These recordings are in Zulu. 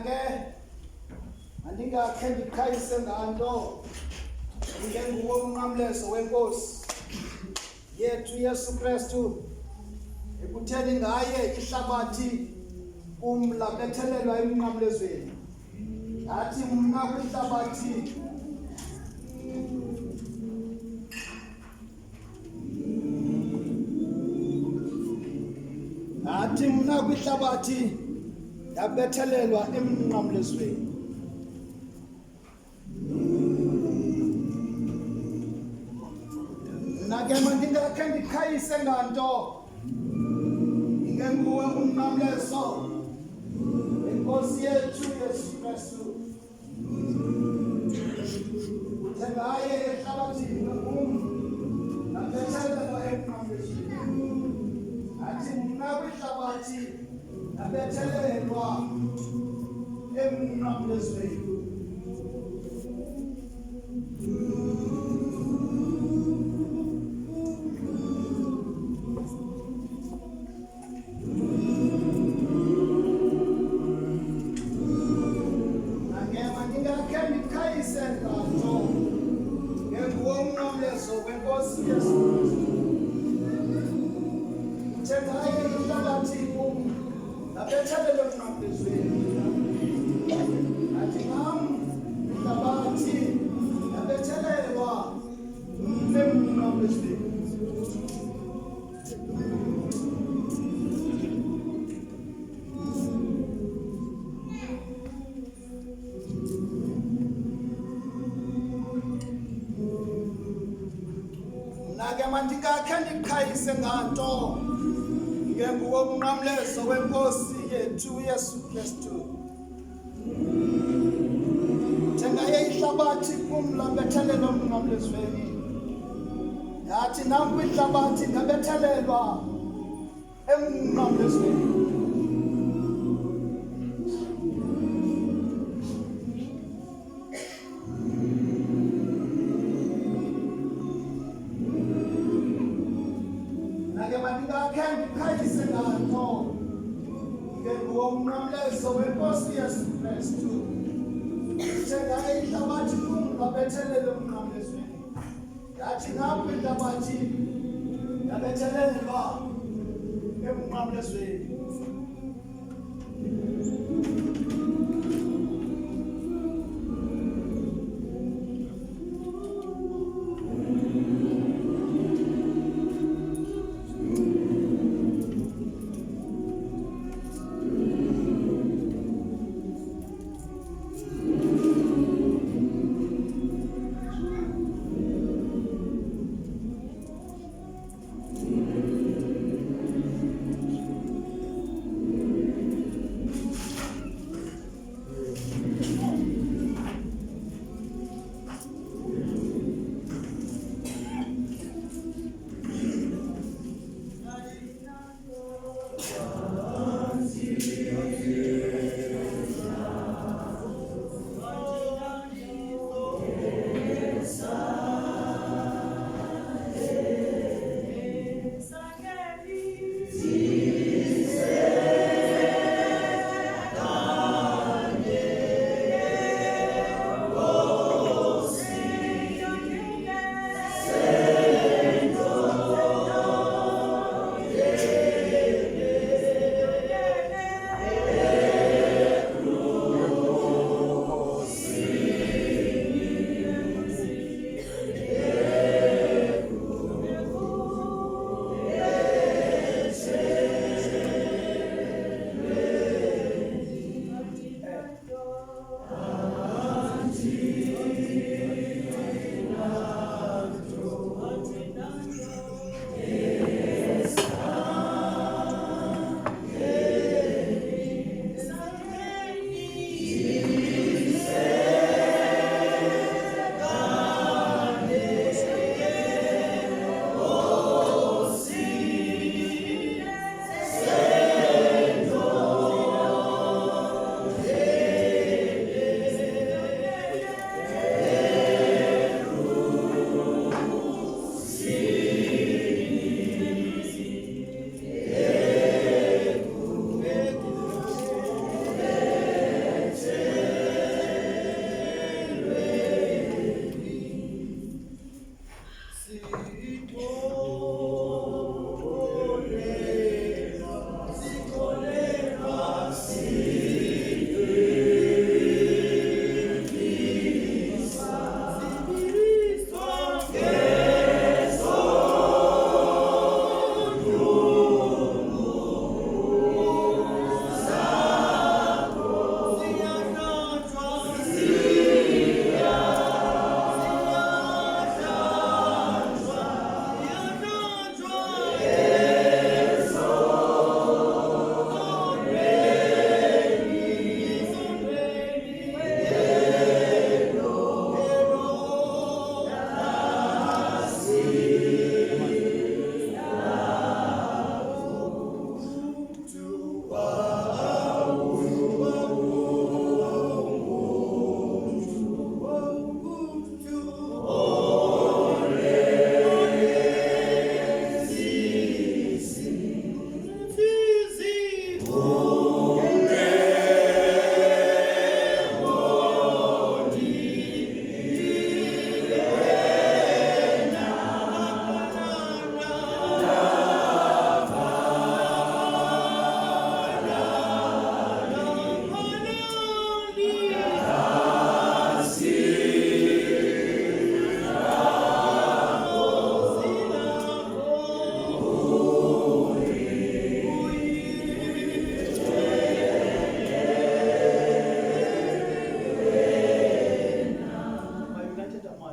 ke andingakhe ndiqhayise nganto ngenguwo umnqamlezo wenkosi yethu Yesu Kristu ekutheni ngaye ihlabathi labethelelwa emnqamlezweni. Athi mna kwihlabathi yabethelelwa emnqamlezweni. Nake mandingakhe ndiqhayise nganto ngenguwe umnqamlezo wenkosi yethu Yesu Kristu. Uthe ngaye ehlabathini labethelelwa emnqamlezweni. Athi mna kwihlabathi yabethelelwa emnqamlezweni. Wenkosi Yesu Kristu. Uthe ngaye ihlabathi labethelelwa emnqamlezweni. Athi nam ihlabathi yabethelelwa emnqamlezweni. Nake mandingakhe ndiqhayise nganto ngenguwo umnqamlezo wenkosi yethu Yesu Kristu. Uthe ngaye ihlabathi labethelelwa emnqamlezweni. Yathi nam kwihlabathi ngabethelelwa emnqamlezweni. Mandingakhe ndiqhayise nganto ngenguwo umnqamlezo wenkosi Yesu Kristu. Uthe ngaye ihlabathi labethelelwa emnqamlezweni. Yathi nam kwihlabathi yabethelelwa emnqamlezweni.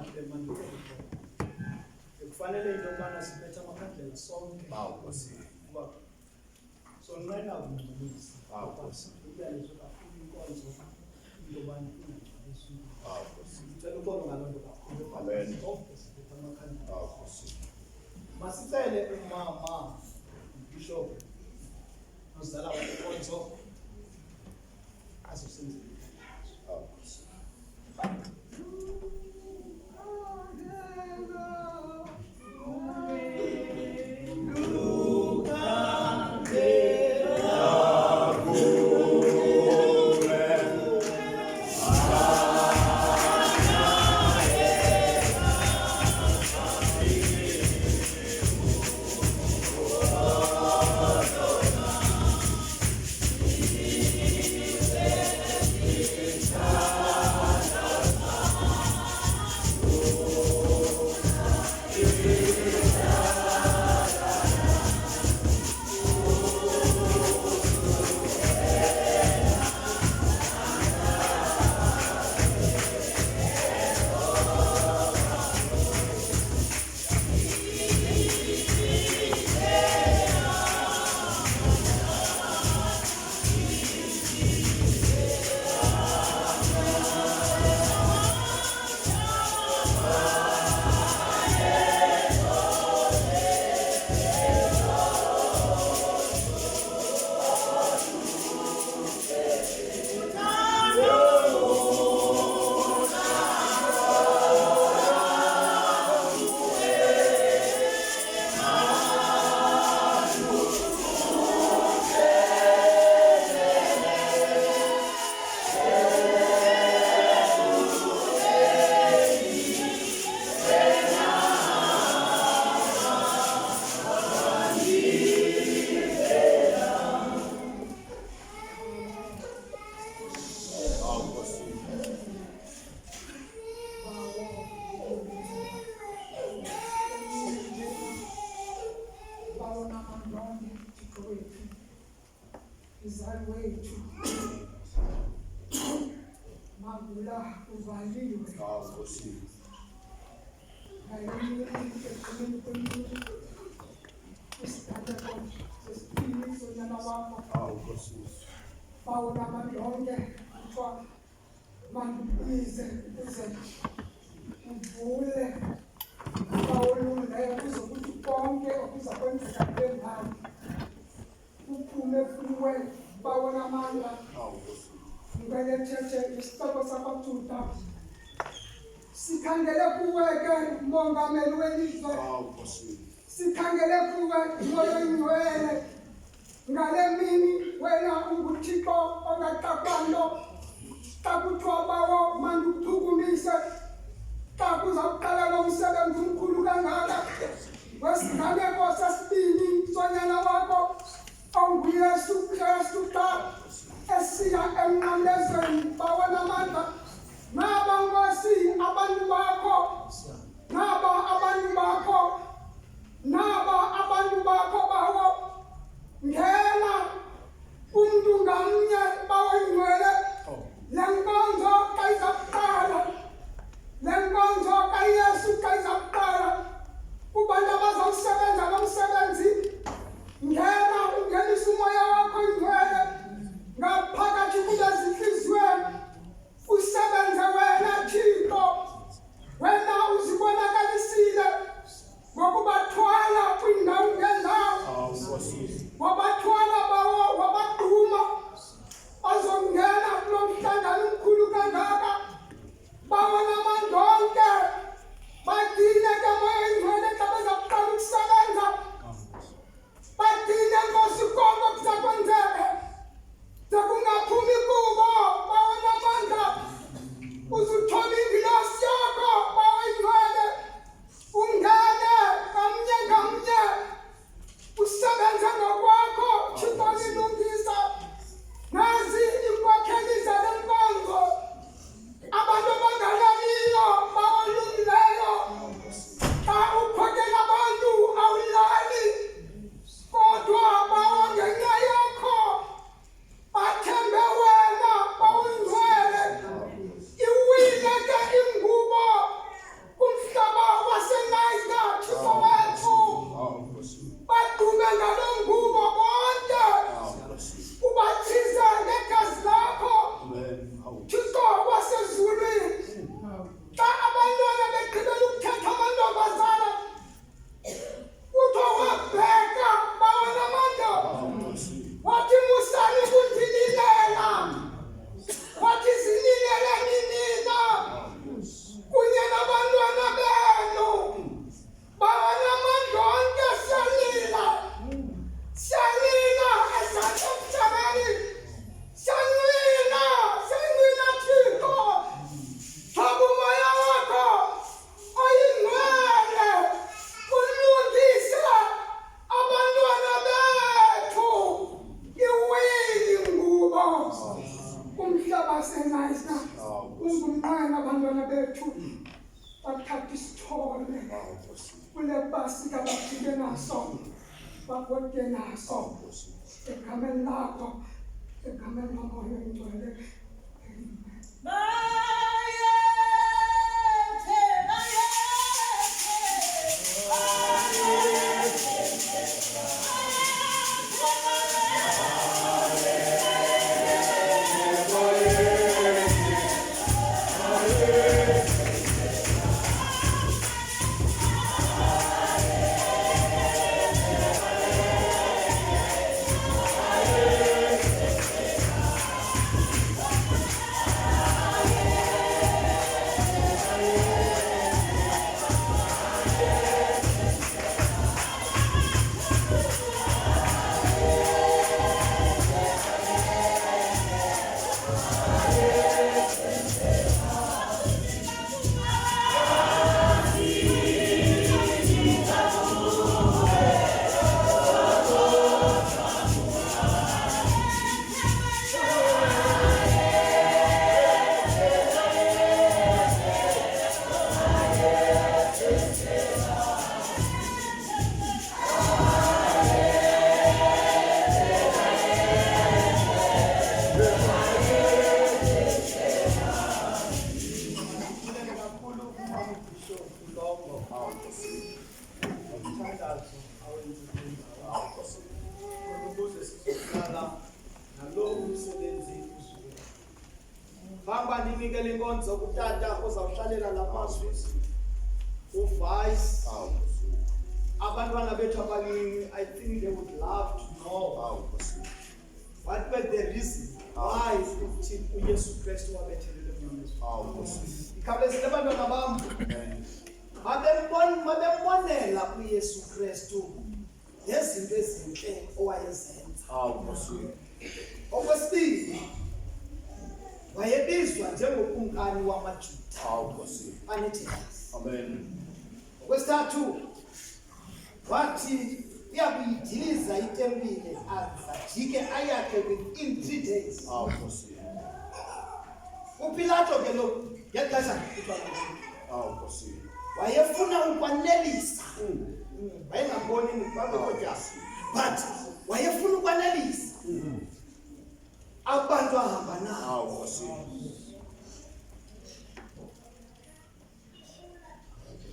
amakhandlela manje kufanele into yokubana siphethe amakhandlela sonke ngoba sonqena ukungcolisa ubuyalezo kakhulu inkonzo into yobana ingangcolisi ngicela ukubona ngaloo nto kakhulu siphethe amakhandlela masicele umama Bishop Nozala wenkonzo asosenzile sikhangele kuwe mongameli welizwe sikhangele kuwe moyo oyingcwele ngale mini wena unguThixo ongaxabano xa kuthiwa bawo manduphukumise xa kuzawuqala lo msebenzi omkhulu kangaka wesiganeko sesibini sonyana wakho onguYesu Kristu xa esiya emnqamlezweni bawona amandla naba Nkosi abantu bakho naba abantu bakho bawo ngena umuntu ngamnye bawongcwele le nkonzo xa izaqala isithole kule basi kabafike naso bakwete naso egameni lakho egameni lomoya oyingcwele. Hamba ndinikele inkonzo kutata ozawuhlalela lamazwi uvice abantwana bethu abaningi. I think they would love to know what were the reason why uYesu Kristu wabethelele emnqamlezweni. Ikhawulezile abantwana bam babembonela uYesu Kristu ngezinto ezinhle owayezenza. Okwesibili, wayebizwa njengokumkani wamaJuda. Amen. Okwesithathu, wathi uyakuyidiliza itempile azajike ayakhe within 3 days. UPilato ke lo ngexesha wayefuna ukwanelisa. Wayengaboni babekotya, but wayefuna ukwanelisa abantu ahamba nabo.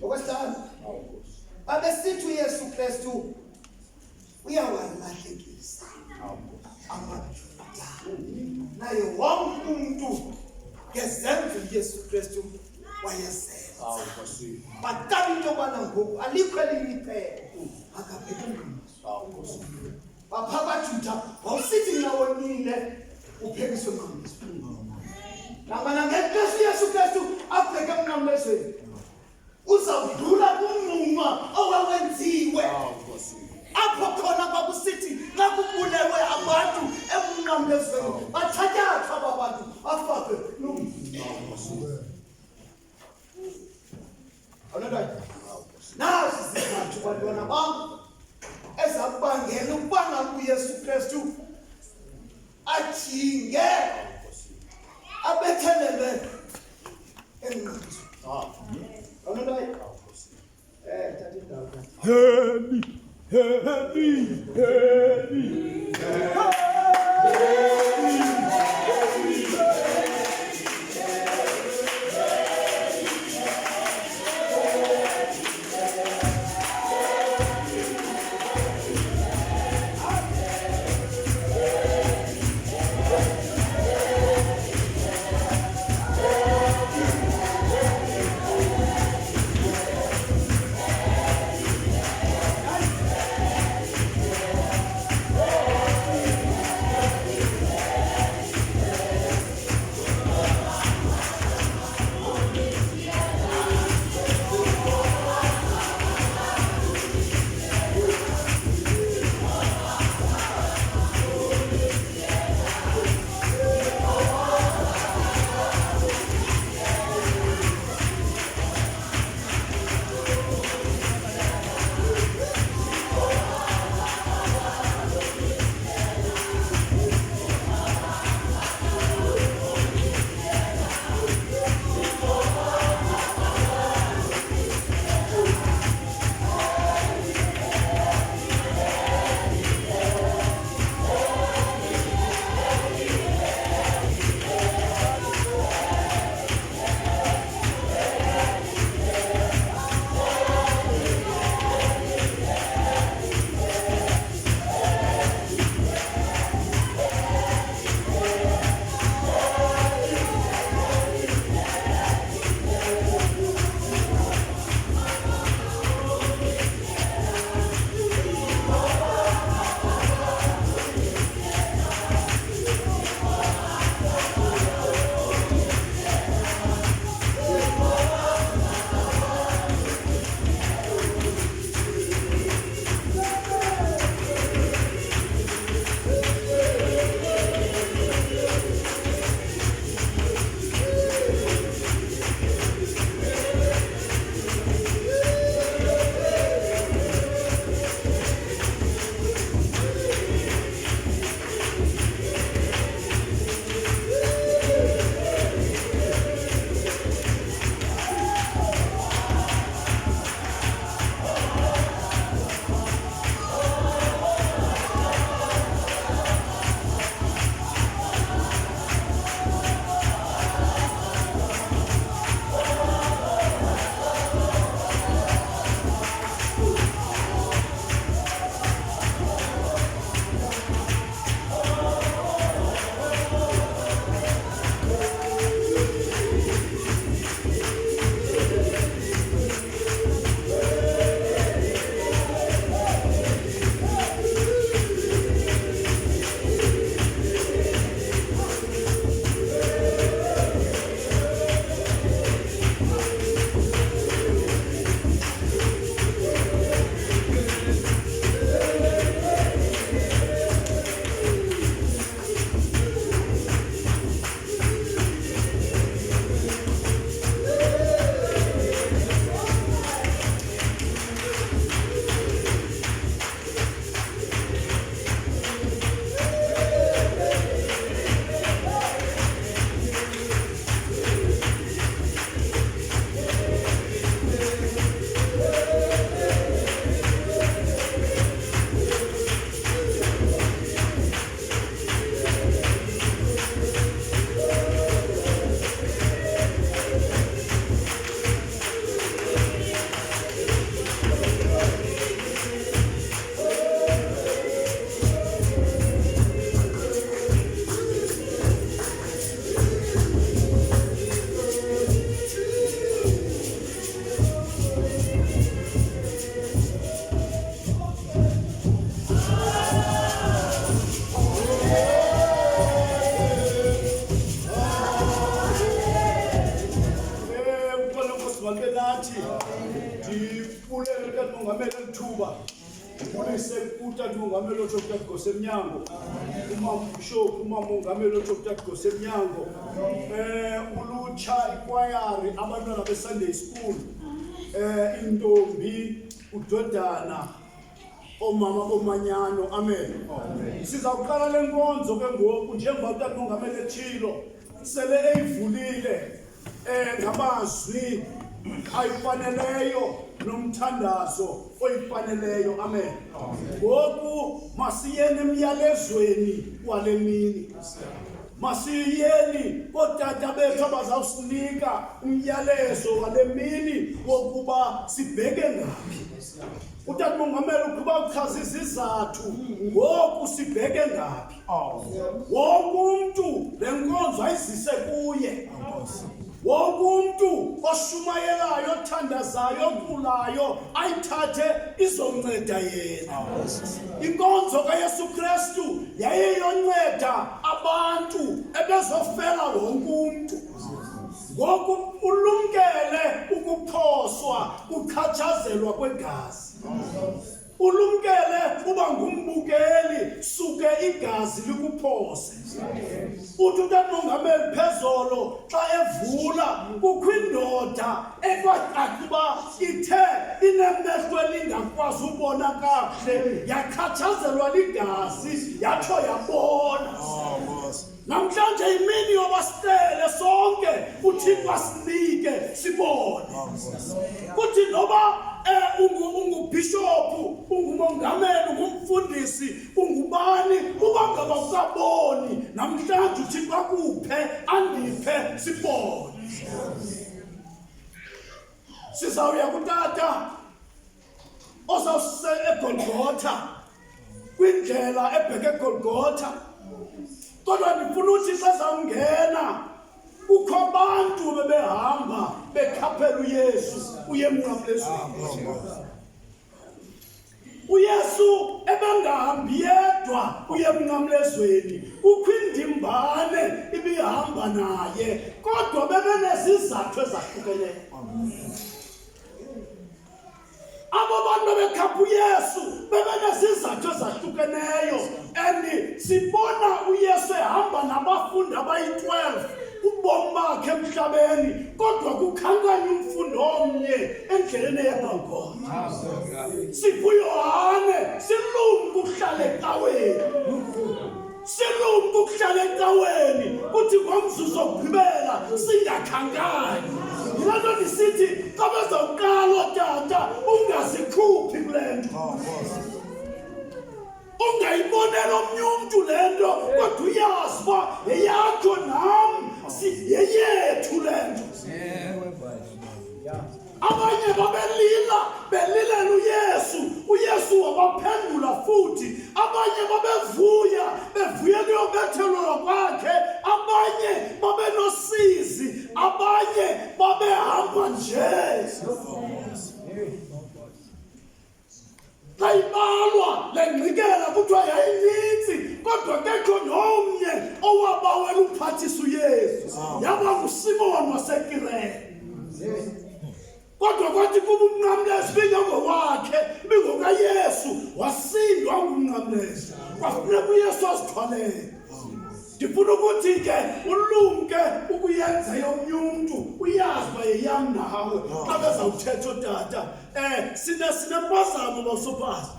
Okwesithathu, babesithi uYesu Kristu uyawalahlekisa amaJuda, naye wonke umuntu ngezenzo uYesu Kristu wayezenza. Batala into yobana ngoku alikho elinye iphepha akabheke ngaso. Bapha abaJuda wawusithi nawonile uphekiswe emnqamlezweni. Namana ngexesha uYesu Kristu abheke emnqamlezweni uzawudlula kumnquma owawenziwe. Apho khona kwakusithi xa kubulewe abantu emnqamlezweni bathatyathwa aba bantu bafakwe nasi zizathu bantwana bam ezakubangela ukubana uYesu Kristu ajinge abethelelwe emnqamlezweni. nathi. Ndipulele ke Mongameli lithuba. Ndibulise kuTata Mongameli oTata Gosemnyango. UmamBishop, uMamongameli oTata Gosemnyango. Ulutsha ikwayari abantwana beSunday school. Intombi udodana omama bomanyano. Amen. Sizawuqala le nkonzo ke ngoku njengoba uTata Mongameli etshilo sele eyivulile ngamazwi ayifaneleyo nomthandazo oyifaneleyo. Amen. Ngoku masiyene emyalezweni wale mini. Masiyeni kootata bethu abazawusinika umyalezo wale mini wokuba sibheke ngaphi. uTata Mongameli ukuba uchaza izizathu ngoku sibheke ngaphi. Wonke umuntu le nkonzo ayizise kuye. Wonke umuntu oshumayelayo, othandazayo, okhulayo ayithathe izonceda yena. Inkonzo kaYesu Kristu yayiyonceda abantu ebezofela wonke umuntu. Ngoku ulumkele ukuphoswa, ukuchatshazelwa kwegazi. Ulumkele uba ngumbukeli suke igazi likuphose. Uthi uTata Mongameli phezolo xa evula kukho indoda ekwacaca uba ithe inemehlo elingakwazi ubona kakuhle, yakhatshazelwa ligazi yatsho yabona. Namhlanje imini yoba sitele sonke uThixo asinike sibone. Kuthi noba ungubhishopu, ungumongameli, ungumfundisi, ungubani, uba ngaba ukaboni namhlanje uThixo akuphe andiphe sibone. Sizawuya kuTata ozawuse eGolgotha, kwindlela ebheke eGolgotha. Kodwa ndifuna uthi xa zawungena kukho abantu bebehamba bekhaphela uYesu uye emnqamlezweni. uYesu ebengahambi yedwa uye emnqamlezweni, kukho indimbane ibihamba naye, kodwa bebenezizathu ezahlukeneyo. Abo bantu bekhapha uYesu bebenezizathu ezahlukeneyo. And sibona uYesu ehamba nabafundi abayi-12 ubomi bakhe emhlabeni, kodwa kukhankanya umfundi omnye endleleni eGolgotha. SivuYohane silumka ukuhlala ecaweni. Silumka ukuhlala ecaweni kuthi ngomzuzu okugqibela singakhankanyi. Yilaa nto ndisithi xa bezawuqala ootata ungazikhuphi kule nto. Ungayibonela omnye umntu le nto, kodwa uyazi uba yeyakho nam yeyethu le nto. Abanye belilela uYesu wabaphendula futhi. Abanye bevuya kuyobethelwa kwakhe. Abanye babenosizi, abanye babehamba nje. Xa ibalwa le ngqikela kuthiwa yayinintsi, kodwa kekho nomnye owabawela uphathisa uYesu. Yaba nguSimoni waseKirene. Kodwa kwathi kuba umnqamlezi ibingengowakhe, ibingokaYesu, wasindwa ngumnqamlezi. Kwafuneka uYesu azithwalele. Ndifuna ukuthi ke ulumke ukuyenza yomnye umntu, uyazi uba yeyam nawe. Xa bezawuthetha ootata sinempazamo bawusophazi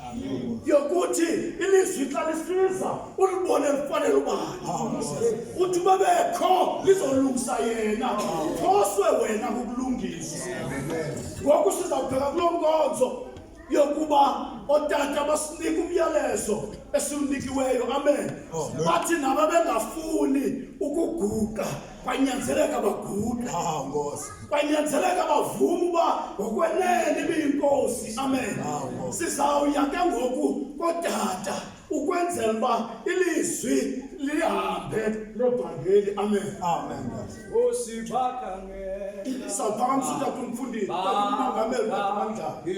yokuthi ilizwi xa lisiza ulibone lifanele ubani. Uthi uba bekho lizolungisa yena, uphoswe wena kukulungiswa. Ngoku sizawubheka kuloo nkonzo yokuba ootata basinika umyalezo esiwunikiweyo. Amen. Bathi nabo bengafuni ukuguqa, kwanyanzeleka baguqe. Kwanyanzeleka bavume uba ngokwenene ibiyinkosi. Amen. Sizawuya ke ngoku kootata ukwenzela uba ilizwi lihambe levangeli. Amen. Sawuphakamisa uTata umfundisi, uTata uMongameli kanjani?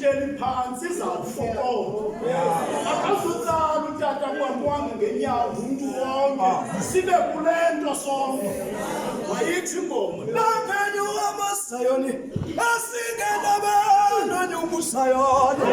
ihleli phansi izawufokola. Akazutsala utata kwam ngenyawo umuntu wonke. Sibe kule nto sonke. Wayithi ingoma. Laphenye uAmasayoni. Asingena bana uMusayoni.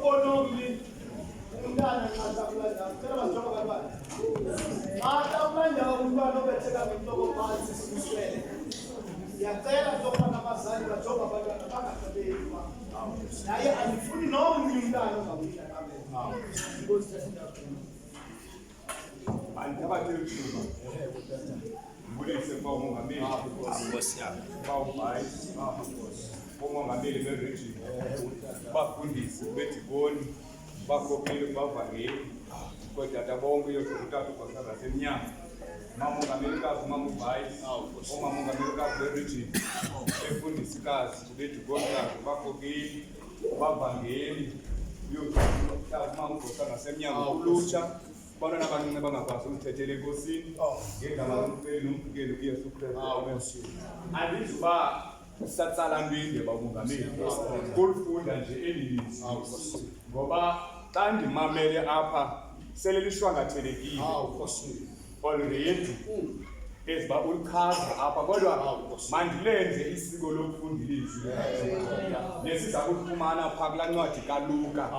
ukonobili umntana nxatakulanda cela bajonga abantwana nxatakulanda umntwana obetheka ngentloko phansi sikuswele ndiyacela njokubana abazali bajonga abantwana bangahlebeli naye andifuni nomnye umntana ozawuyila kamela andithabathele ithuba ndibulise kuba umongameli umongameli beregini bafundisi bedikoni bakhokheli kubavangeli kootata bonke yotata uGqosana Semnyama umamongamelikazi umamuvayisi umamongamelikazi beregini befundisikazi bedikokazi bakhokheli kubavangeli yotata uMamGqosana Semnyama ulutsha abantwana abancinci bangakwazi umthethela enkosini ngegama lomfeli nomphukeli uYesu Kristu. Andizuba satsala ntwinde bamongameli kulifunda nje elilizwi ngoba xa ndimamele apha sele lishwangathelekile already eziba ulichaza apha kodwa mandilenze isiko lokufundilizwi nesiza kulifumana phaa kulaa ncwadi kaLuka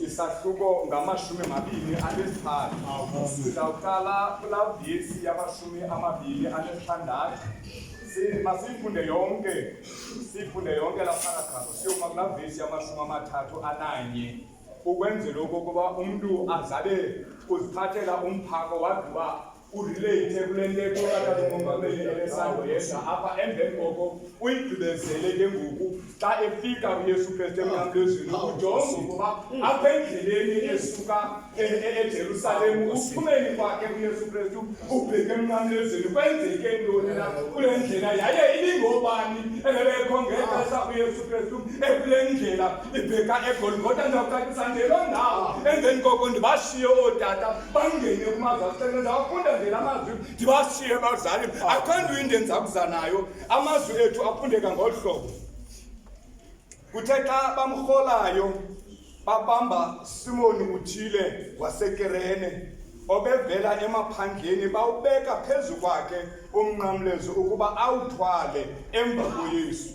isahluko nga-23 sizawuqala kulaa vesi yama-26 masiyifunde yonke laa paragraph siyoma kulaa vesi yama-31 ukwenzela okokuba umntu azabe uziphathela umphako wagqiba urelate kule ntetho katata umongameli elesando yedwa apha emveni koko uyigqibezele ke ngoku xa efika uYesu Kristu emnqamlezweni ujonge ukuba apha endleleni esuka eJerusalem uphumeni kwakhe uYesu Kristu ubheke emnqamlezweni kwenzeke ntoni na kule ndlela yaye ibingobani ebekho ngexesha uYesu Kristu ekule ndlela ibheka eGolgotha. Ndizawucacisa nje loo ndawo emveni koko ndibashiye ootata bangene kumazwi ndawafunda nje la mazwi ndibashiye bazali akho nto indenza kuza nayo amazwi ethu afundeka ngolu hlobo. Kuthe xa bamrholayo babamba Simoni uthile waseKirene obevela emaphandleni bawubeka phezu kwakhe umnqamlezo ukuba awuthwale emva koYesu.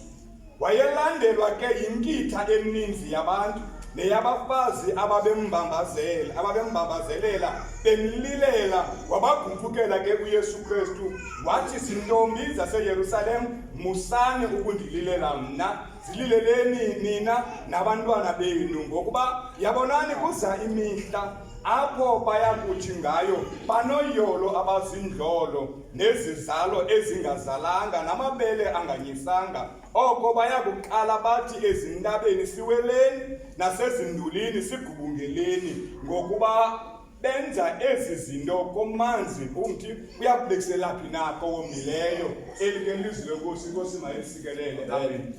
Wayelandelwa ke yinkitha emininzi yabantu neyabafazi ababembambazelela bemlilela. Wabagumbukela ke uYesu Kristu wathi, zintombi zaseYerusalem, musani ukundililela mna, zilileleni nina nabantwana benu, ngokuba yabonani kuza imihla apho bayakuthi ngayo banoyolo abazindlolo nezizalo ezingazalanga namabele anganyisanga. Oko bayakuqala bathi ezintabeni siweleni nasezindulini sigubungeleni, ngokuba benza ezi zinto komanzi umthi uyabhekisela phi nako womileyo. Eli ke lizwi lenkosi, inkosi mayisikelele. Amen.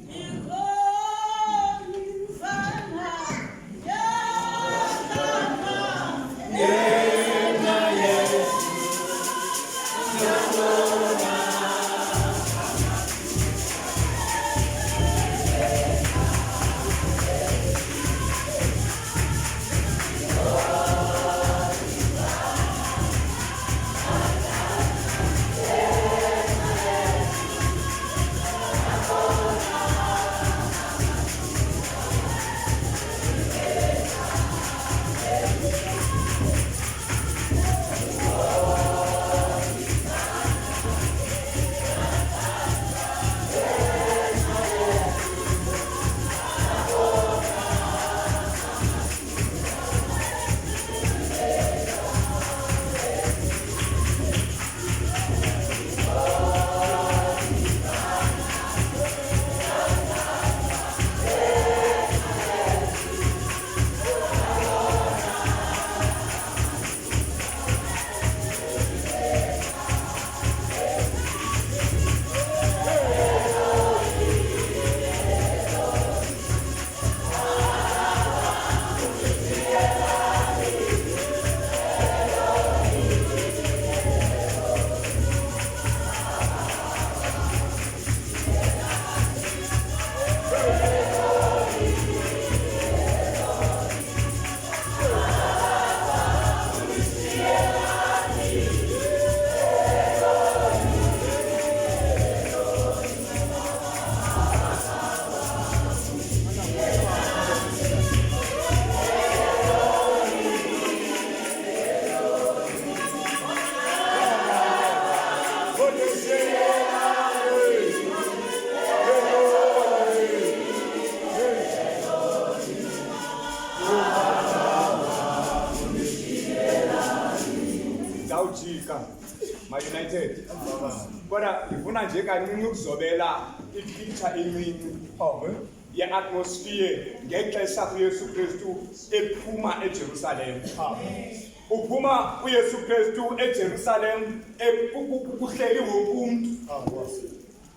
United. Kodwa ngifuna nje kancinci ukuzobela i-picture encinci ye-atmosphere ngexesha uYesu Kristu ephuma eJerusalem. Uphuma uYesu Kristu eJerusalem kuhleli wonke umuntu.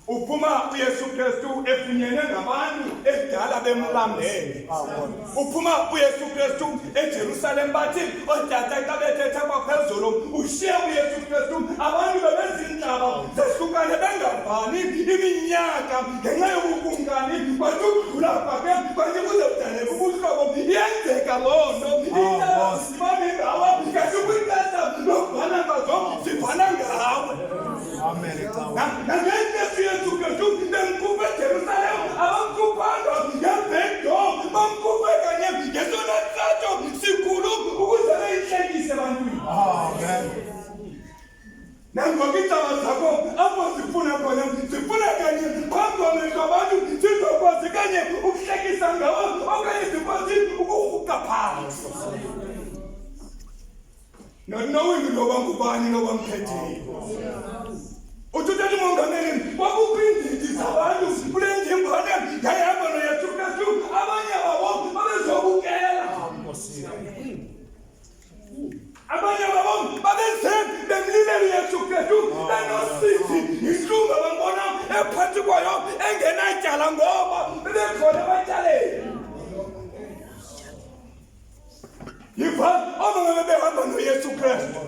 Uphuma uYesu Kristu efunyene ngabantu ekudala bemlambele. Uphuma uYesu Kristu eJerusalem bathi otata xa bethetha kwaphezulu ushiye uYesu Kristu abantu bebezinhlaba zehlukane bengavani iminyaka ngenxa yobukumkani kwathi ukudlula kwakhe kwathi kuzodaleka ubuhlobo iyenzeka loo nto indaba zifane ngawe kasi kwixesha lokubhana ngazo zifana ngawe. Amen. Yesu Kristu bemkhuphe eJerusalem abamkhuphanga ngebhedo bamkhuphe kanye ngesona satho sikhulu ukuze beyihlekise ebantwini. Amen. Nangoku iindaba zakho apho zifuna khona zifuna kanye phambi kwamehlo abantu zizokwazi kanye ukuhlekisa ngawo okanye zikwazi ukurhuqa phantsi. Not knowing noba ngubani noba mphetheyo. Ututani mongameli kwakuphindidi zabantu kule ndimbone yayihamba noYesu Kristu abanye babo babezobukela. Abanye babo babeze bemlilele uYesu Kristu benosisi inhlungu abambona ephansi kwayo engenatyala ngoba bebekhona abatyaleni. Yiva omama bebehamba noYesu Kristu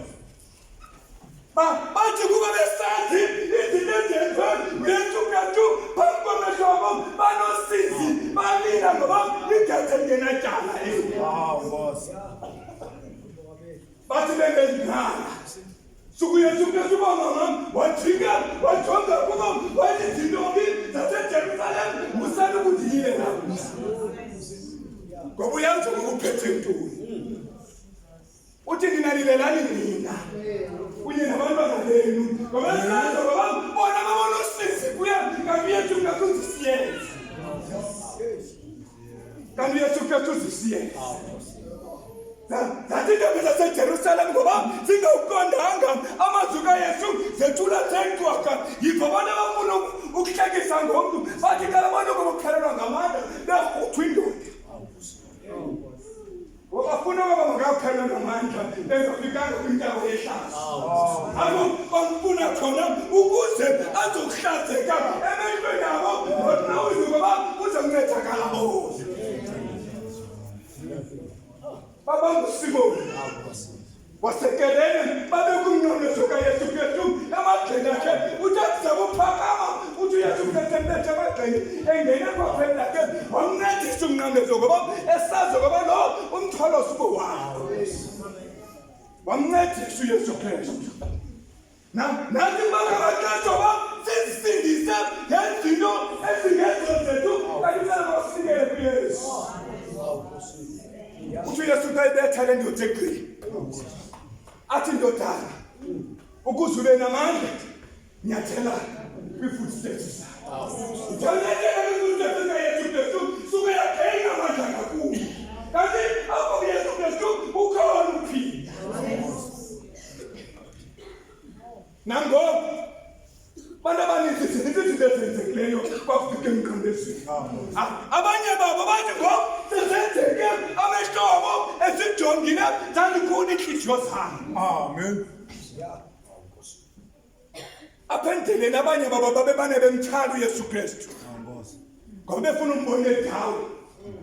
bathi kuba besazi izinto ezenziwe uYesu Kristu phambi kwamehlo abo banosisi balila ngoba idatha lingenatyala. Bathi bengezinala sukuYesu Kristu bomama wajika wajonga kubo wathi zintombi zaseJerusalem musani ukundiyile lapho ngoba uyazi ukuphethe ntoni. Uthi ninalilelani nina kunye nabantwana benu ngoba esazo ngoba bona babona usisi kuya kanti uYesu Kristu uzisiyeza. Kanti uYesu Kristu uzisiyeza. Zathi iintombi zaseJerusalem ngoba zingawuqondanga amazwi kaYesu zethula zengcwaka. Yiva abantu abafuna ukuhlekisa ngomntu bathi kala abantu ngokuphelelwa ngamandla berhuthwa indoda. Wabafuna ngoba bangaphelelwa ngamandla bengafikanga kwindawo yehlazo. Apho bamfuna khona ukuze azokuhlazeka emehlweni abo nonawuzi ngoba uzoncedakala bonke. Baba nguSimoni wasekelene babe kumnqamlezo kaYesu Kristu emagxeni akhe uthi zakuphakama uthi uYesu Kristu empethe emagxeni engene kwaphela akhe wamncedisa umnqamlezo ngoba esazi ngoba lo umthwalo sukuwakho. Wamncedisa uYesu Kristu. Nathi bangabaqeqeshwa ba sisindise ngezinto ezingezo zethu kanti kumele basikele kuYesu. Uthi uYesu xa ebetha le ndoda egqini athi ndodana ukuze ube namandla nyathela kwi-footsteps zayo. Uthanyathela kwi-footsteps zikaYesu Kristu suke yagcina amandla ngakuyo. Kanti apho uYesu Kristu ukhona uphinda. Nangoku bantu abaninzi zininzi izinto ezenzekileyo kwafika emnqamlezweni. Abanye babo bathi ngoku sezenzeke amehlobo esijongile zandikhuna iintliziyo zam. Amen. Apha endleleni abanye babo babemane bemthanda uYesu Kristu ngoba befuna umbona edawo.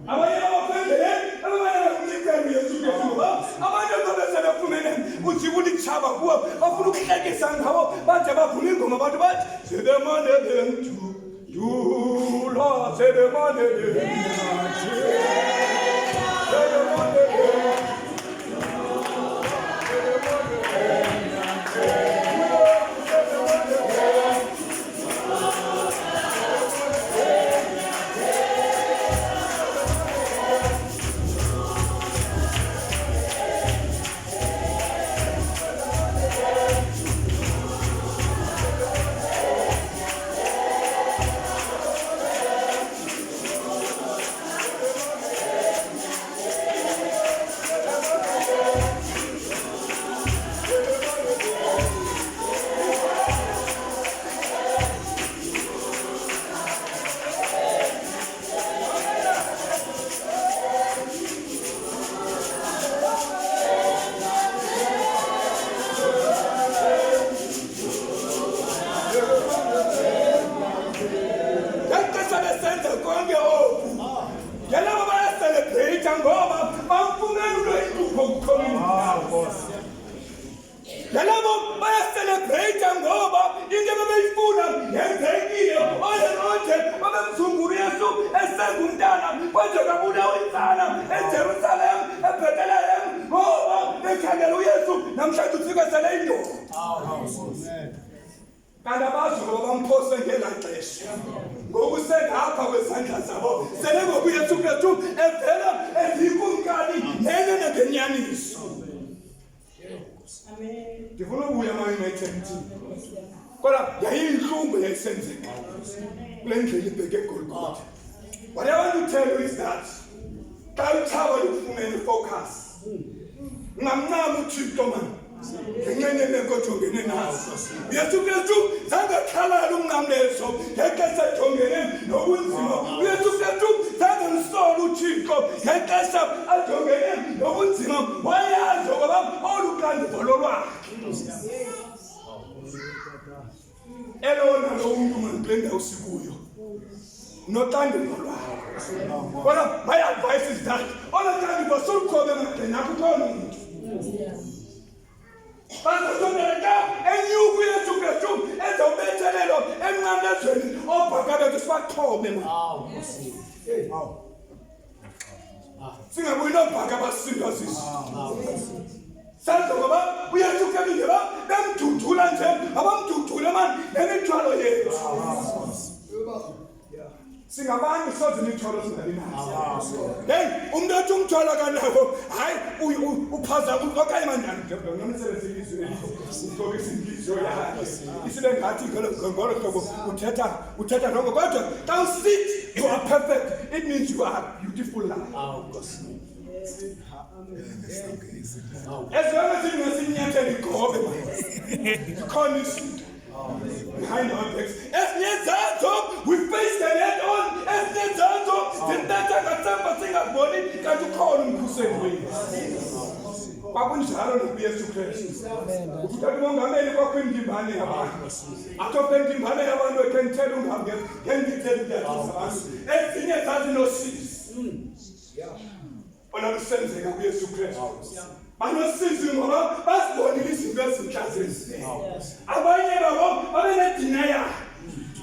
Abanye babo apha endleleni babemane bemthanda uYesu Kristu ngoba abantu babesebefumene uzibula ikutshaba kuwo bafuna ukuhlekisa ngabo bade bavula ingoma abantu bathi sebemane bemthula sebemane Nalabo bayacelebrate ngoba into ababeyifuna yenzekile. Oyeronke babemzungula uYesu esengumntana kwanje kabulawa insana eJerusalem eBethlehem ngoba bekhangela uYesu namhlanje ufika sele indoda. Kanti abazi ngoba bamphose ngelaa xesha ngokusengapha kwezandla zabo sele ngoku uYesu Kristu evela ezikumkani nene nangenyaniso. Ndifuna ubuya ama-United kodwa yayiyintlungu yayisenzeka kule ndlela ibheke eGolgotha. What I want to tell you is that xa uthaba lufumene focus ungamncama uThixo mani ngenxenye nemeko ojongene nazo. uYesu Kristu zange akhalale umnqamlezo ngexesha ejongene nobunzima. uYesu Kristu zange msole uThixo ngexesha ajongene nobunzima. Wayazi ngoba olu xanduva lolwakhe. Elona lo muntu mani kule ndawo sikuyo noxanduva lwakhe. Kodwa my advice is that olo xanduva soluqhobe emagxeni akho khona umuntu. Bazosondeleka enyuku uYesu Kristu ezawubethelelo emnqamlezweni obhaka bethu sibaxhobe mani. Singabuyi nobhaka abasindwa zizo. Sazi ngoba uYesu Kristu nje bemdudula nje abamdudule mani nemithwalo yethu. Singabantu soze imithwalo singabi nazo. Hey, umuntu othi umthwalo kanako hayi uphazama okanye manjani ngamsebenzi ilizwi elikho uhloko isingizo yakhe isibe ngathi ngolo hlobo uthetha rongo kodwa xa usithi you are perfect it means you are beautiful life. Ezona zingasinyathela igobe khona izinto behind our backs. Esinyezazo we face the head on. Esinyezazo sintatha ngasemva singaboni kanti ukhona umkhuseli wethu. Kwakunjalo nokuYesu Kristu. Uthatha umongameli kwakho indimbane yabantu. Atophe indimbane yabantu ekenithela ungabe ngengithela idathu zabantu. Ezinye zazi nosisi. Onalusenzeka kuYesu Kristu. Banosizi ngoba basibonile izinto ezinhlanzezi. Abanye babo babenedinaya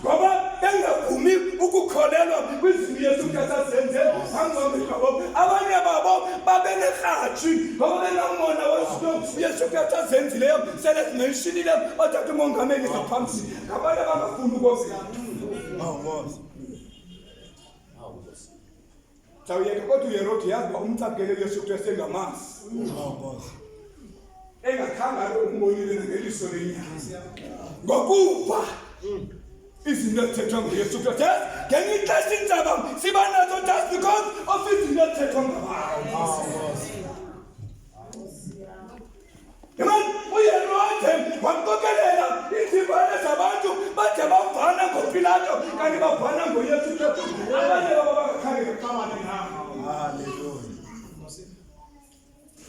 ngoba bengavumi ukukholelwa kwizinto Yesu Kristu azenze ngaphambi kwabo. Abanye babo babenerhatshi ngoba bengamona wezinto uYesu Kristu azenzileyo sele zimeshilile bathatha umongameli ngaphambi. Ngabanye abangafuni ukuvela. Sawuyeka kodwa uHerodi yazi uba umcakele uYesu Kristu engamazi. Engakhanga umbonile ngeliso lenyama. Ngokuba izinto ezithethwa nguYesu Kristu ngenye ixesha inzaba siba nazo just because of izinto ezithethwa ngabantu. Yemani uHerodi wamqokelela izimbane zabantu bathe bavana ngoPilato kanti bavana ngoYesu Kristu. Abanye babo bangakhange bexabane nabo. Hallelujah.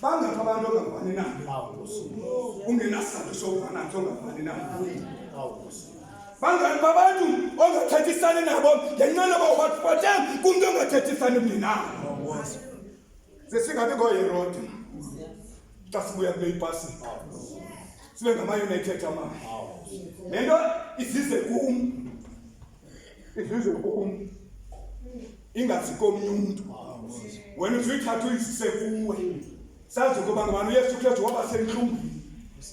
Bangapha abantu ongavani nabo. Ungenasizathu sokuvana ongavani nabo. Bangapha abantu ongathethisani nabo ngenxa yoba wathi kumntu ongathethisani nabo. Sesingabi ngoHerodi. Xa sibuya kule ipasi sibe ngama-United amanye. Le nto izize kum ingazi komnye umntu. Wena uzuyithatha uyizise kuwe sazi ukuba ngubani uYesu Kristu waba sentlungwini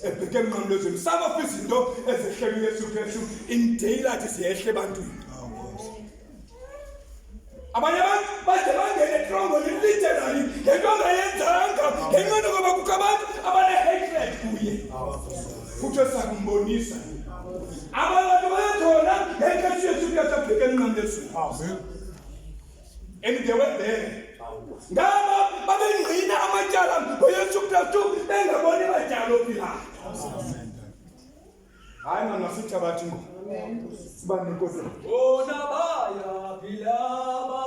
ebheke emnqamlezweni. Sabapha izinto ezehlela uYesu Kristu in daylight ziyehle ebantwini. Abanye abantu bade bangene etrongweni literally ngento angayenzanga ngenxa yokuba kukho abantu abane-hatred kuye. Futhi sakumbonisa abantu bayakhona ngenxa uYesu Kristu abheke emnqamlezweni. And they were there. Ngaba babengqina amatyala ngoYesu Kristu bengaboni matyala oPilato. Hayi mama sithabathi ngo. Siba nenkosi. Bona baya Pilaba.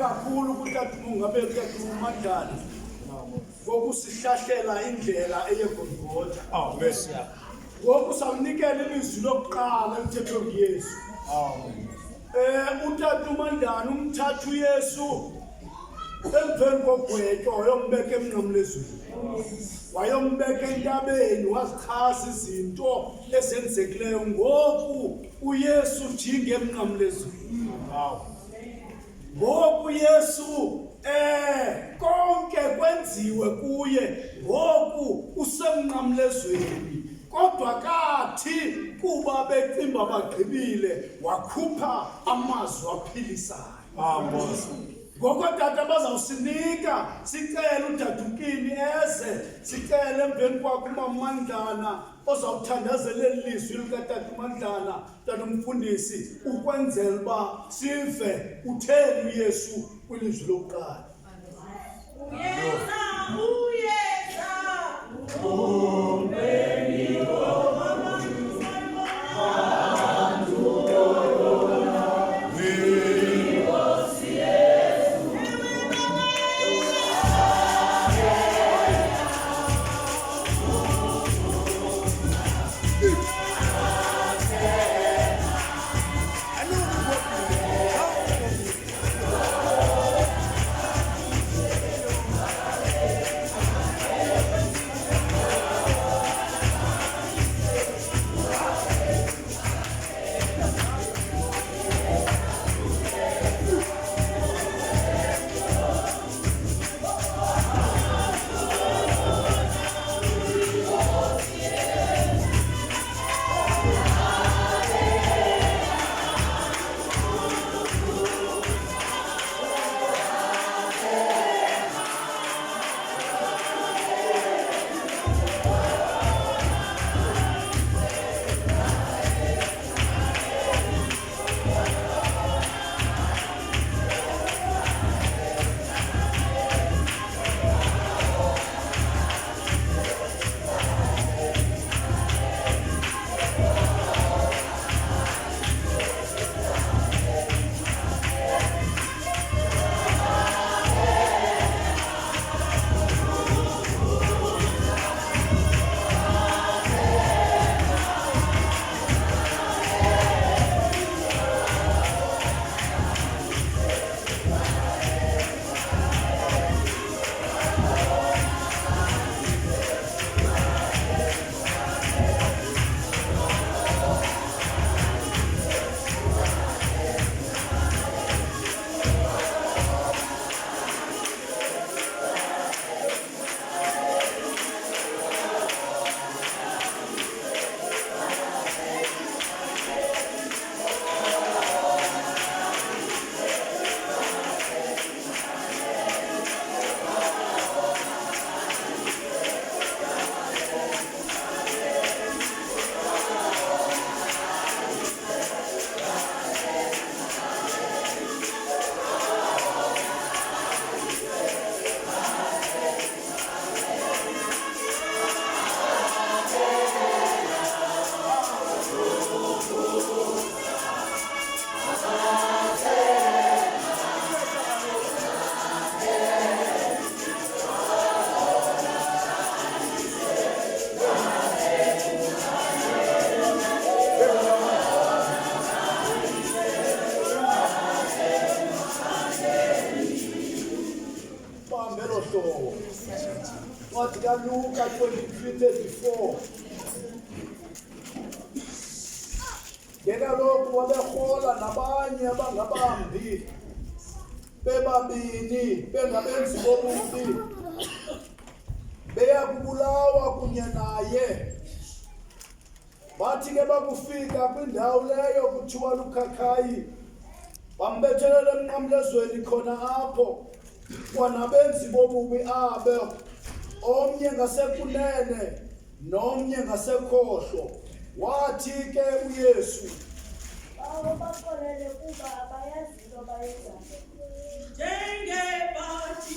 kakhulu kuTata uMongameli uTata uMandlana ngokusihlahlela indlela eyeGolgotha. Bless you. Ngoku samnikela ilizwi lokuqala emthethweni Yesu. uTata uMandlana umthatha uYesu emveni kogwetywa wayombeka emnqamlezweni. Wayombeka entabeni wazichaza izinto ezenzekileyo ngoku uYesu jinga emnqamlezweni. Ngoku Yesu konke kwenziwe kuye ngoku usemnqamlezweni. Kodwa kathi kuba becimba bagqibile wakhupha amazwi aphilisayo. Ngoko tata bazawusinika sicela uDadukini eze sicela emveni kwakho uMamandlana ozawuthandazela ilizwi likaTata uMandlana Tata umfundisi ukwenzela uba sive utheni uYesu kwilizwi lokuqala. Luka 23:34. Ngekaloku wabehola nabanye abangabambi bebabini bengabenzi bobubi beya kubulawa kunye naye. Bathi ke bakufika kwindawo leyo kuthiwa lukhakhayi bambethelela emnqamlezweni khona apho kwanabenzi bobubi abe omnye ngasekunene nomnye ngasekhohlo. Wathi ke uYesu bakolele kuba abayazi into abayenzayo. Njengebatshi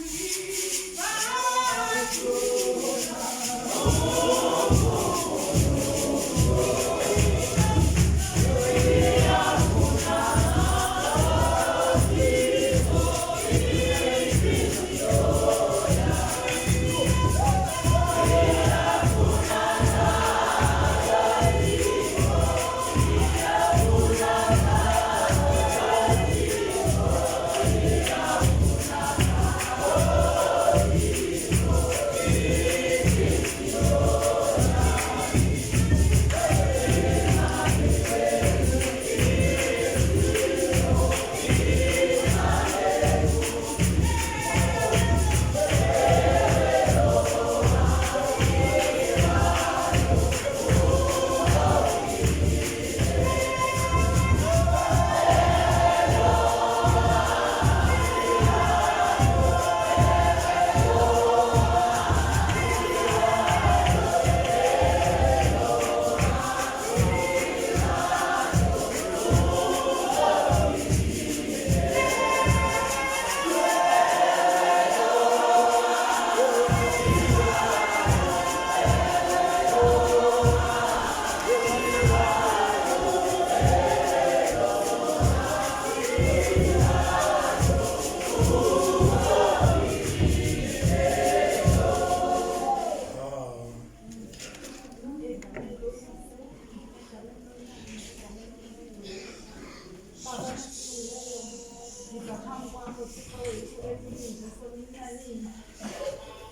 eziningi esolinanini.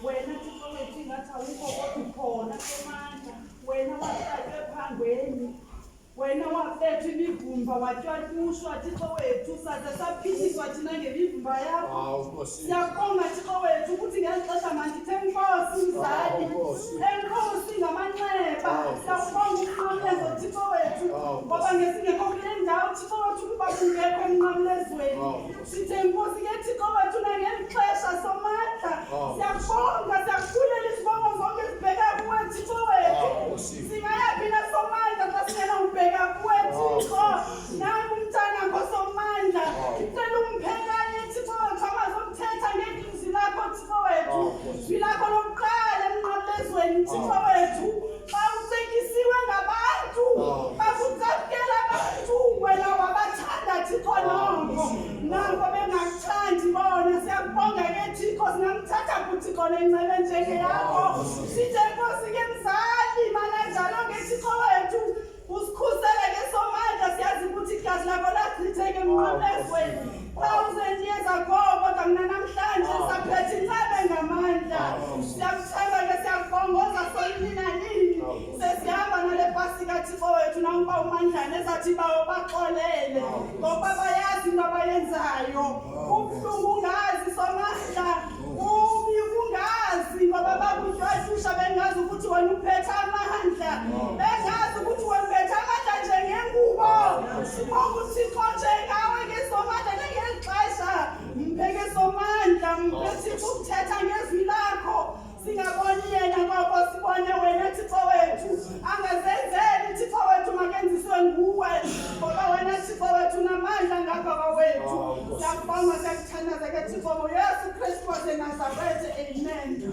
Wena Thixo wethu ingathi awukho kodwa ukhona Somandla. Wena waqalwe ephangweni. Wena wafethu imivumba watshwatyushwa Thixo wethu saze saphikiswa thina ngemivumba yakho. Siyabonga Thixo wethu ukuthi ngeli xesha mandithe Nkosi Mzali. Enkosi ngamanxeba. Siyabonga ukunqamlezo Thixo wethu. Ngoba ngesingekho kule ndawo Thixo wethu kuba kungekho emnqamlezweni. Sithe Nkosi ke Thixo wethu nangeli xesha Somandla. Siyabonga siyakubulela izibongo zonke zibheka kuwe Thixo wethu. Singayaphi na Somandla xa singena ubheka kuwe Thixo. Nangu umntana ngoSomandla. Ngicela umphekanye Thixo wethu abazomthetha ngelizwi lakho Thixo wethu. Izwi lakho lokuqala emnqamlezweni Thixo wethu. Bawucekisiwe ngabantu. Bakucakela abantu. Wena wabathanda Thixo nonke. Nanko bengakuthandi bona. Siyakubonga ke Thixo singamthatha kuthi khona incebe njengeyakho. Sithe Nkosi ke Mzali mana njalo ke Thixo wethu. Usikhusele ke Somandla siyazi ukuthi igazi lakho lachitheke emnqamlezweni. 1000 years ago kodwa mina namhlanje saphethe incebe ngamandla. Siyakuthanda ke siyakubongoza solinanini. Sesihamba nale Pasika Thixo wethu nangoba umandlane ezathi bawo baxolele. Ngoba bayazi into abayenzayo. Ubuhlungu ungazi Somandla. Ubi ungazi ngoba bakutshwashusha bengazi ukuthi wena uphethe amandla. Bengazi ukuthi wena uphethe amandla njengengubo. Okuthixo njengawe ke Somandla ngeli xesha. Mpheke Somandla mpethi ukuthetha ngezwi lakho. Singaboni yena ngoba sibone wena Thixo wethu. Angazenzeli Thixo wethu makenziswe nguwe. Ngoba wena Thixo wethu namandla ngapha kwethu. Siyakubonga siyakuthandaza ke Thixo ngoYesu Kristu waseNazaretha. Amen.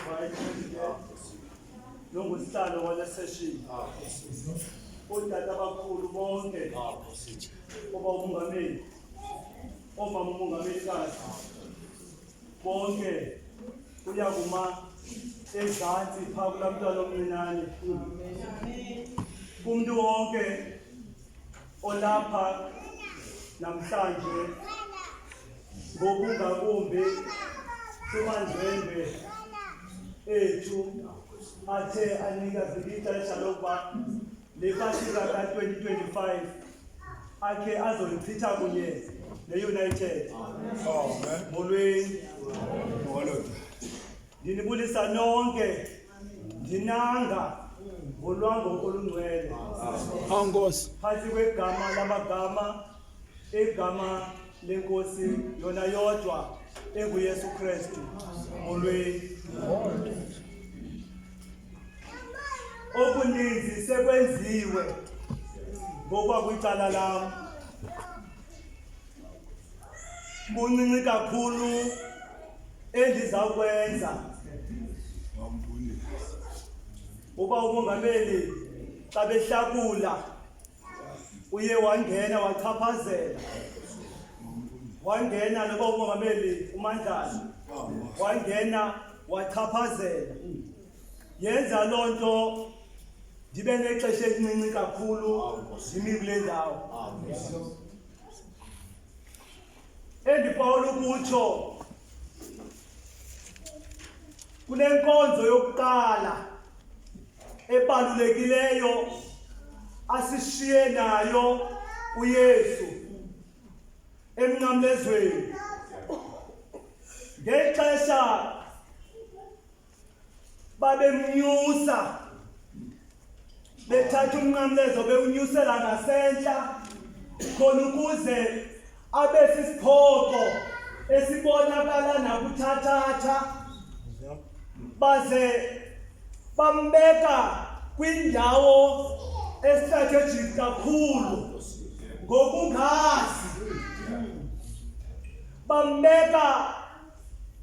Vice nongusihlalo wale session. Otata abakhulu bonke. Oba umongameli. Omama umongamelikazi. Bonke uyakuma ezantsi phaa kulaa mntwana omncinane. Kumntu wonke olapha namhlanje ngokungakumbi kumandwendwe ethu athe anika ixesha lokuba le pasika ka-2025 akhe azolichitha kunye ne-United. Molweni. Ndinibulisa nonke ndinanga ngolwango olungcwele phantsi kwegama lamagama egama lenkosi yona yodwa enguYesu Kristu. Molweni. Okuninzi sekwenziwe ngokwakwicala lam, buncinci kakhulu endizawukwenza. Uba umongameli xa behlakula uye wangena wachaphazela, wangena noba umongameli uMandlana wangena wachaphazela. Yenza loo nto ndibe nexesha elincinci kakhulu ndimi kule ndawo. Endifawula ukutsho kule nkonzo yokuqala ebalulekileyo asishiye nayo uYesu emnqamlezweni. Ngexesha babemnyusa bethatha umnqamlezo bewunyusela ngasentla khona ukuze abe sisiphoko esibonakala nakuthathatha, baze bambeka kwindawo estrategic kakhulu ngokungazi. Bambeka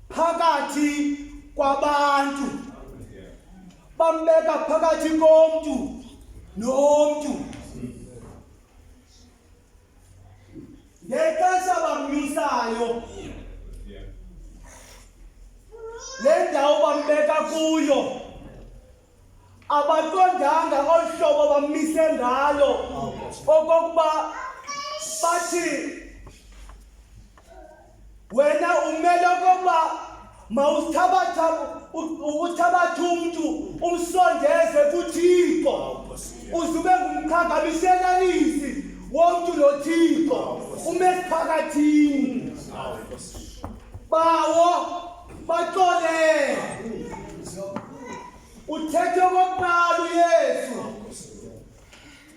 phakathi kwabantu, bambeka phakathi komntu nomntu. Ngexesha bamnyusayo le ndawo bambeka kuyo abaqondanga olu hlobo bamise ngalo, okokuba bathi wena umele okokuba uthabathe umntu umsondeze kuThixo, uzube ngumkhangamishelanisi womntu noThixo, ume phakathini. Bawo baxole uthethe okokuqala uYesu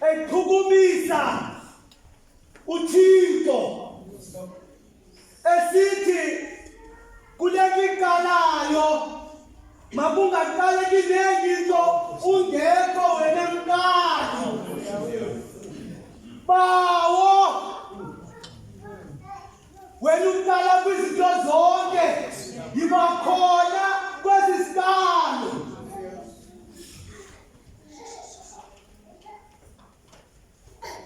echukumisa uThixo esithi kulekiqalayo makungaqaleki nenye into ungekho wena mkali. Bawo wena uqala kwizinto zonke, yiba khona kwesi sikalo.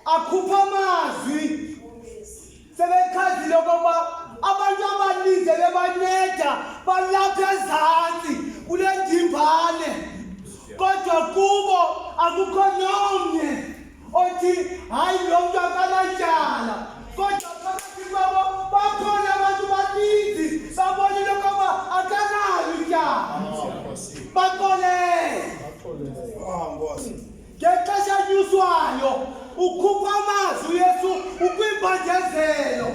Akhupha amazwi sebekhazile okokuba abantu abaninzi bebanceda balapha ezantsi kule ndimbane, kodwa kubo akukho nomnye othi hayi lo mntu akanatyala. Kodwa phakathi kwabo bakhona abantu baninzi babonile okokuba akanalo ityala. Baxolele. Ngexesha anyuswayo ukhupha amazwi uYesu ukwimbandezelo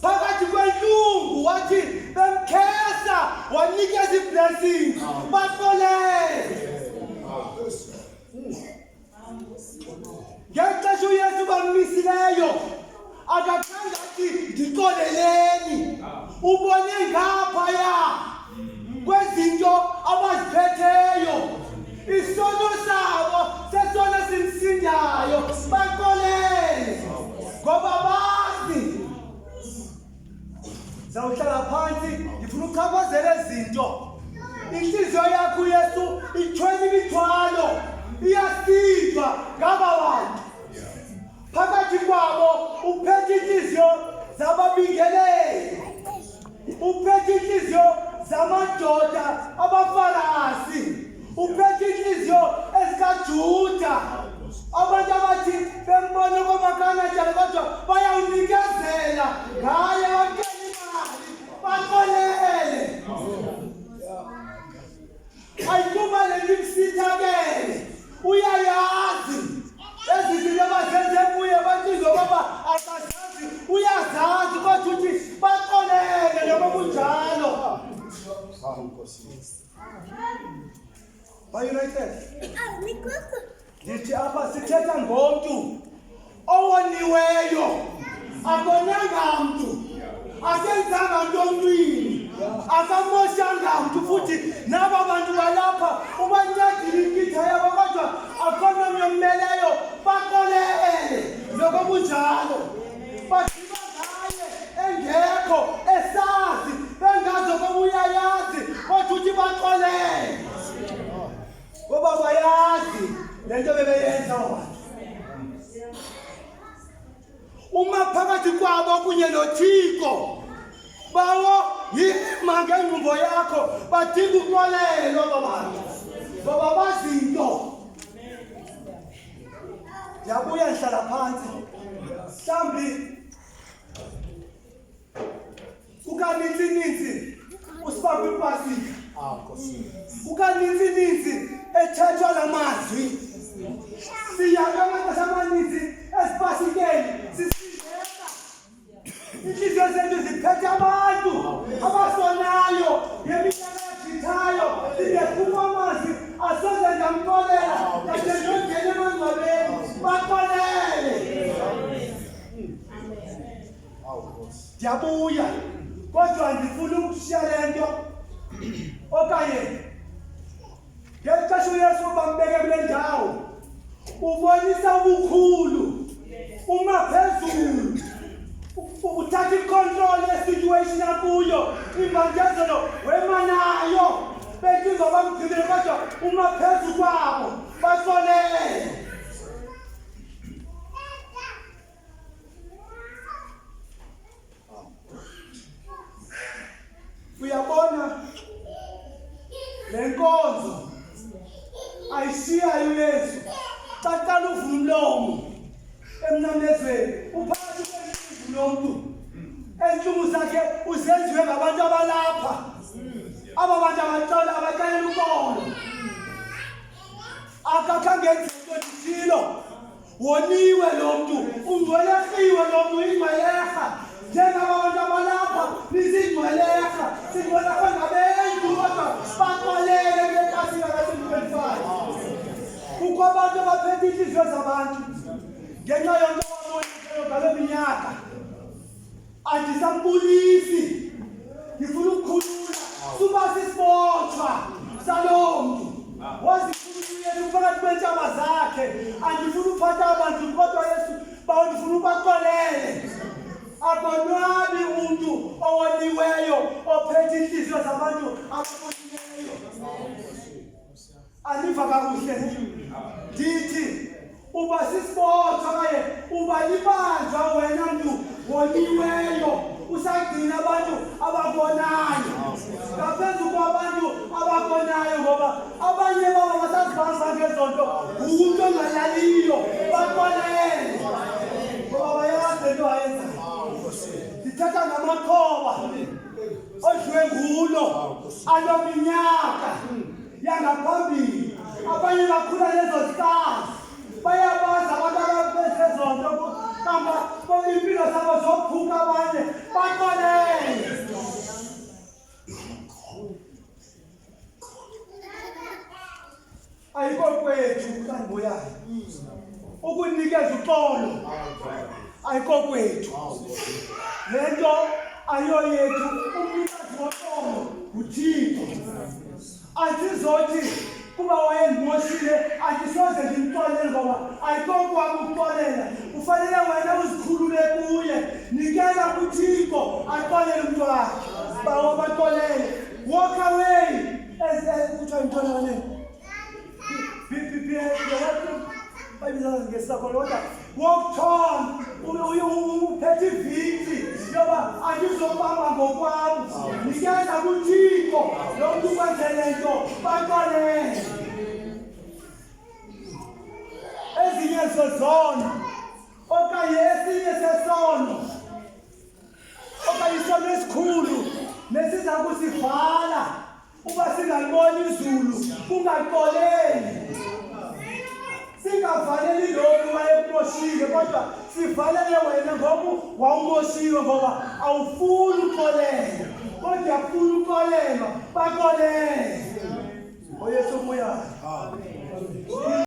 phakathi kwenyungu, wathi bemkhesa wanikeza iblessings. Baxolele. Ngexesha uYesu bamisileyo akakhange athi ndixoleleni. Ubone ngaphaya kwezinto abaziphetheyo, isono sabo sesona simsindayo. Baxolele ngoba bazi zawuhlala phansi ndifuna uchaphazela izinto. Inhliziyo uyinyakele uyayazi ezizinto abazenze kuye batshizo baba akazazi uyazazi kodwa uthi baxolele noma kunjalo. Bayunited ndithi apha sithetha ngomntu owoniweyo, akonanga mntu, akenzanga nto mntwini, akamoshanga mntu, futhi naba bantu balapha ubancedile inkitha yabo kodwa akhona omnye ommeleyo, baxolele noko kunjalo. Badliba ngaye engekho esazi bengazi okoba uyayazi kodwa uthi baxolele ngoba bayazi le nto bebeyenza abantu. Uma phakathi kwabo kunye noThixo bawo yima ngengqumbo yakho badinga uxolelo babantu ngoba bazinto. Ndiyabuya ndihlala phantsi mhlawumbi ukaninzi usifake kwipasika ukaninzi ethethwa la mazwi siyabe amaxesha amaninzi esipasikeni sisindeka inhliziyo zethu ziphethe abantu abasonayo ngeminyaka egqithayo singephuma amazwi asoze ndamxolela kade ndongena emangcwabeni baxolele. Ndiyabuya kodwa ndifuna ukushiya le nto okanye ngexesha uYesu bambeke kule ndawo ubonisa ubukhulu, uma phezulu uthatha icontrol yesituation akuyo, imbandezelo wemanayo bethi ngoba mgcibile kodwa uma phezulu kwabo baxolele. Uyabona le nkonzo ayishiyayo uYesu qaqala uvula umlomo emnamezweni uphakathi kwenhliziyo lomuntu enhlungu zakhe uzenziwe ngabantu abalapha aba bantu abaxolela ukolo akakhangenzinto ndithilo woniwe lo mntu ungcwelekiwe lo mntu ingcweleha njengaba bantu abalapha nizingcweleha singcweleha ngabentu kodwa baxolele ngekasika ka-2025. Kukho abantu abaphethe inhliziyo zabantu ngenxa yonto ababonileyo ngale minyaka. Andisambulisi, ngifuna ukukhulula suba sisibotshwa salo mntu wazikhulula yethu phakathi kweentshaba zakhe. Andifuna uphatha abantu kodwa Yesu bawo ndifuna ubaxolele. Akonwabi umntu owoniweyo ophethe inhliziyo zabantu ababonileyo. Aniva kakuhle ndithi uba sisibotshwa kaye uba libanjwa wena mntu woniweyo usagcina abantu ababonayo ngaphezu kwabantu ababonayo ngoba abanye babo basazibasa ngezonto umntu ongalaliyo baxolele ngoba bayazi into ayenzayo. Ndithetha ngamakhoba odlwengulo anominyaka yangaphambili abanye bakhula lezo zikazi bayabazi abantu ababezezonto kamba impilo zabo zophuka abanye baxolele. Ayikho kwethu kandibuyayo ukunikeza uxolo, ayikho kwethu le nto ayo yethu. Umnikazi woxolo nguThixo. Andizothi kuba wayendimoshile andisoze ndimxolele ngoba ayikho kwam ukuxolela. Kufanele wena uzikhulule kuye, nikela kuThixo axolele umntu wakhe bawo baxolele. Walk away kuthiwa yintona nini walk on uphethe iviti yoba andizobamba ngokwam, nikeza kuThixo lo mntu kwenzele nto baxolele. Ezinye zezono okanye esinye sesono okanye isono esikhulu nesiza kusivala uba singaliboni izulu kungaxoleli sivalile kodwa sivalele wena ngoba wawumoshiwe ngoba awufuni uxolelwa kodwa ufuna uxolelwa baxolele. Oyesu ubuyayo.